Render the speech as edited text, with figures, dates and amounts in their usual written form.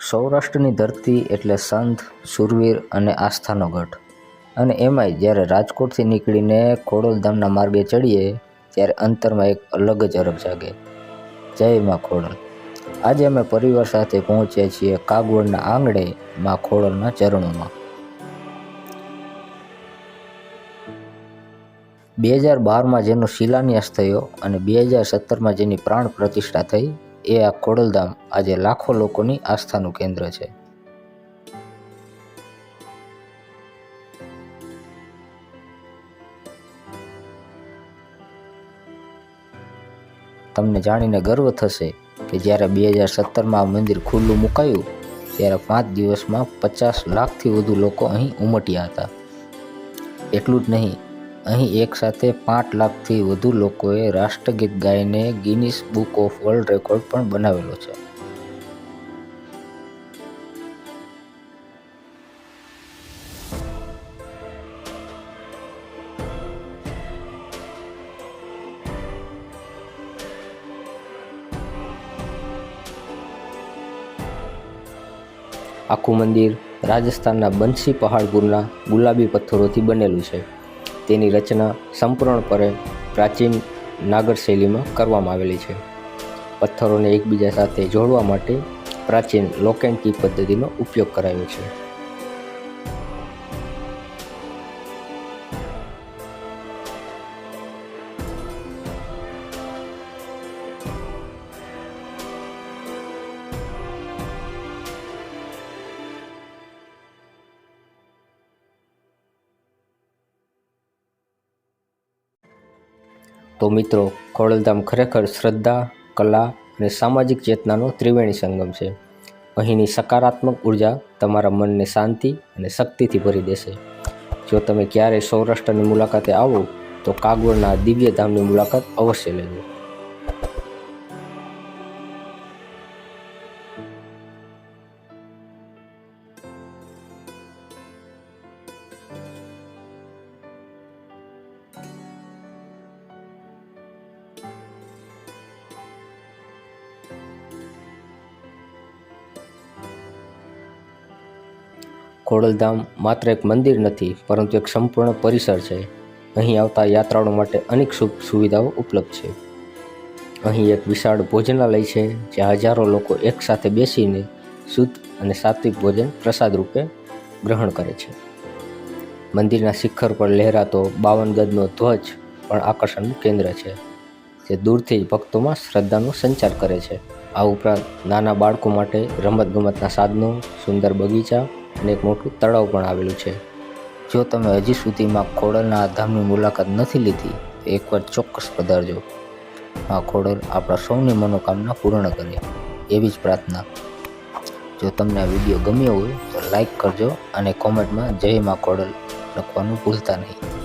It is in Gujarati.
સૌરાષ્ટ્રની ધરતી એટલે સંત, શૂરવીર અને આસ્થાનો ગઢ. અને એમાંય જ્યારે રાજકોટથી નીકળીને ખોડલધામના માર્ગે ચડીએ ત્યારે અંતરમાં એક અલગ જ અરગ જાગે. જય માં ખોડલ. આજે અમે પરિવાર સાથે પહોંચ્યા છીએ કાગવડના આંગણે માં ખોડલના ચરણોમાં. 2012માં જેનો શિલાન્યાસ થયો અને 2017માં જેની પ્રાણ પ્રતિષ્ઠા થઈ, એ આ ખોડલધામ આજે લાખો લોકોની આસ્થાનું કેન્દ્ર છે. તમને જાણીને ગર્વ થશે કે જ્યારે 2017માં આ મંદિર ખુલ્લું મુકાયું ત્યારે 5 દિવસમાં 50 લાખથી વધુ લોકો અહીં ઉમટ્યા હતા. એટલું જ નહીં, અહીં એકસાથે 5 લાખથી વધુ લોકોએ રાષ્ટ્રગીત ગાઈને Guinness book of world record પણ બનાવેલો છે. આખું મંદિર રાજસ્થાનના બંસી પહાડપુરના ગુલાબી પથ્થરોથી બનેલું છે. તેની રચના સંપૂર્ણપણે પ્રાચીન નાગર શૈલીમાં કરવામાં આવેલી છે. પથ્થરોને એકબીજા સાથે જોડવા માટે પ્રાચીન લોક એન્ડ કી પદ્ધતિનો ઉપયોગ કરાયો છે. તો મિત્રો, ખોડલધામ ખરેખર શ્રદ્ધા, કલા અને સામાજિક ચેતનાનો ત્રિવેણી સંગમ છે. અહીંની સકારાત્મક ઉર્જા તમારા મનને શાંતિ અને શક્તિથી ભરી દેશે. જો તમે ક્યારેય સૌરાષ્ટ્રની મુલાકાતે આવો તો કાગવડના દિવ્ય ધામની મુલાકાત અવશ્ય લેજો. ખોડલધામ માત્ર એક મંદિર નથી, પરંતુ એક સંપૂર્ણ પરિસર છે. અહીં આવતા યાત્રાળુઓ માટે અનેક સુવિધાઓ ઉપલબ્ધ છે. અહીં એક વિશાળ ભોજનાલય છે, જ્યાં હજારો લોકો એકસાથે બેસીને શુદ્ધ અને સાત્વિક ભોજન પ્રસાદ રૂપે ગ્રહણ કરે છે. મંદિરના શિખર પર લહેરાતો 52 ગજનો ધ્વજ પણ આકર્ષણનું કેન્દ્ર છે, જે દૂરથી જ ભક્તોમાં શ્રદ્ધાનો સંચાર કરે છે. આ ઉપરાંત નાના બાળકો માટે રમતગમતના સાધનો, સુંદર બગીચા અને એક મોટું તળાવ પણ આવેલું છે. જો તમે હજી સુધીમાં ખોડલના આ ધામની મુલાકાત નથી લીધી તો એકવાર ચોક્કસ પધારજો. આ ખોડલ આપણા સૌની મનોકામના પૂર્ણ કરે, એવી જ પ્રાર્થના. જો તમને આ વિડીયો ગમ્યો હોય તો લાઈક કરજો અને કોમેન્ટમાં જય માં ખોડલ લખવાનું ભૂલતા નહીં.